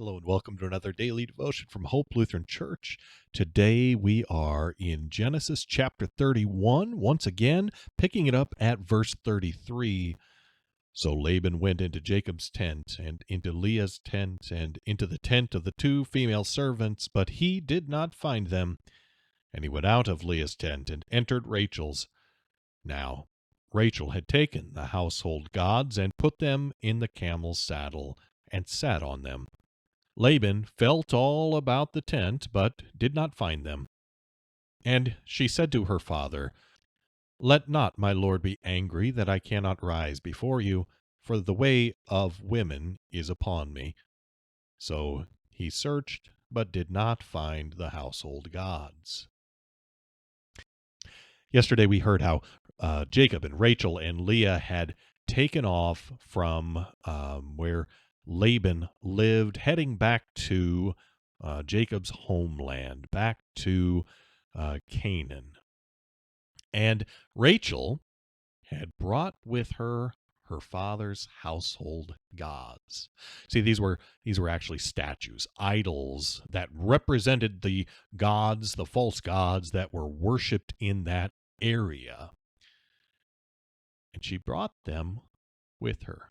Hello and welcome to another daily devotion from Hope Lutheran Church. Today we are in Genesis chapter 31, once again, picking it up at verse 33. So Laban went into Jacob's tent and into Leah's tent and into the tent of the two female servants, but he did not find them. And he went out of Leah's tent and entered Rachel's. Now Rachel had taken the household gods and put them in the camel's saddle and sat on them. Laban felt all about the tent, but did not find them. And she said to her father, "Let not my lord be angry that I cannot rise before you, for the way of women is upon me." So he searched, but did not find the household gods. Yesterday we heard how Jacob and Rachel and Leah had taken off from where Laban lived, heading back to Jacob's homeland, back to Canaan. And Rachel had brought with her her father's household gods. See, these were actually statues, idols that represented the gods, the false gods that were worshipped in that area. And she brought them with her.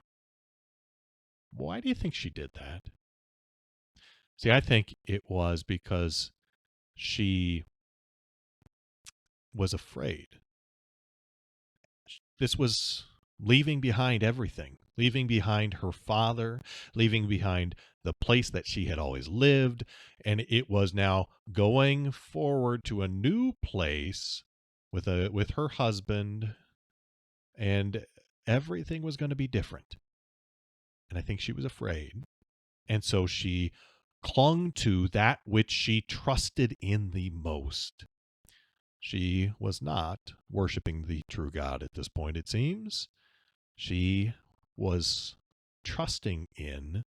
Why do you think she did that? See, I think it was because she was afraid. This was leaving behind everything, leaving behind her father, leaving behind the place that she had always lived, and it was now going forward to a new place with her husband, and everything was going to be different. And I think she was afraid. And so she clung to that which she trusted in the most. She was not worshiping the true God at this point, it seems. She was trusting in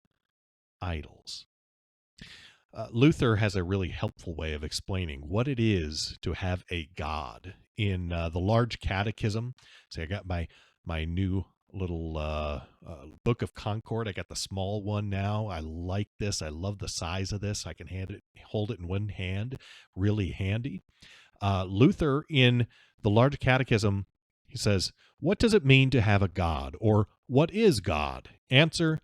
idols. Luther has a really helpful way of explaining what it is to have a God. In the Large Catechism, see, I got my new little Book of Concord. I got the small one now. I like this. I love the size of this. I can hold it in one hand. Really handy. Luther, in the Large Catechism, he says, "What does it mean to have a God? Or what is God?" Answer: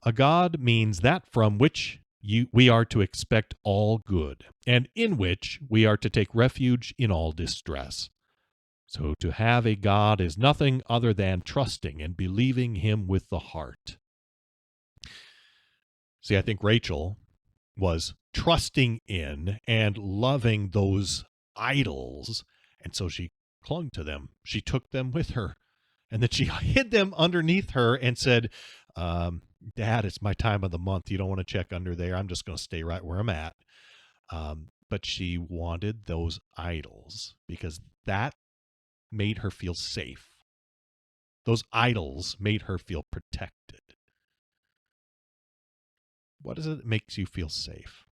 a God means that from which we are to expect all good, and in which we are to take refuge in all distress. So to have a God is nothing other than trusting and believing him with the heart. See, I think Rachel was trusting in and loving those idols, and so she clung to them. She took them with her, and then she hid them underneath her and said, "Dad, it's my time of the month. You don't want to check under there. I'm just going to stay right where I'm at." But she wanted those idols because that made her feel safe. Those idols made her feel protected. What is it that makes you feel safe?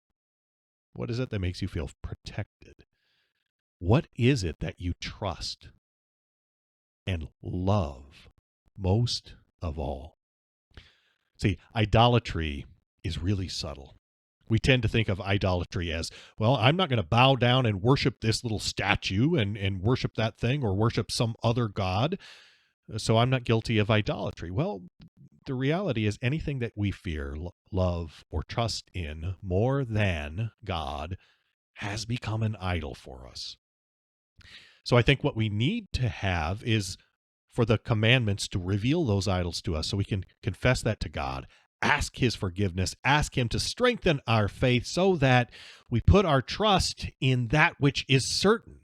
What is it that makes you feel protected? What is it that you trust and love most of all? See, idolatry is really subtle. We tend to think of idolatry as, well, I'm not going to bow down and worship this little statue and worship that thing or worship some other god, so I'm not guilty of idolatry. Well, the reality is anything that we fear, love, or trust in more than God has become an idol for us. So I think what we need to have is for the commandments to reveal those idols to us so we can confess that to God, ask his forgiveness, ask him to strengthen our faith so that we put our trust in that which is certain,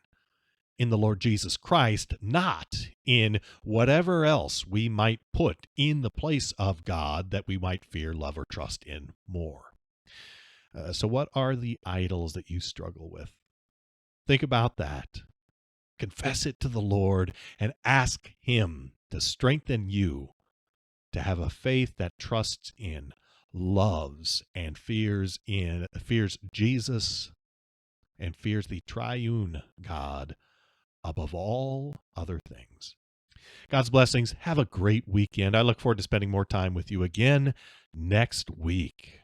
in the Lord Jesus Christ, not in whatever else we might put in the place of God that we might fear, love, or trust in more. So what are the idols that you struggle with? Think about that. Confess it to the Lord and ask him to strengthen you to have a faith that trusts in, loves, and fears Jesus and fears the triune God above all other things. God's blessings. Have a great weekend. I look forward to spending more time with you again next week.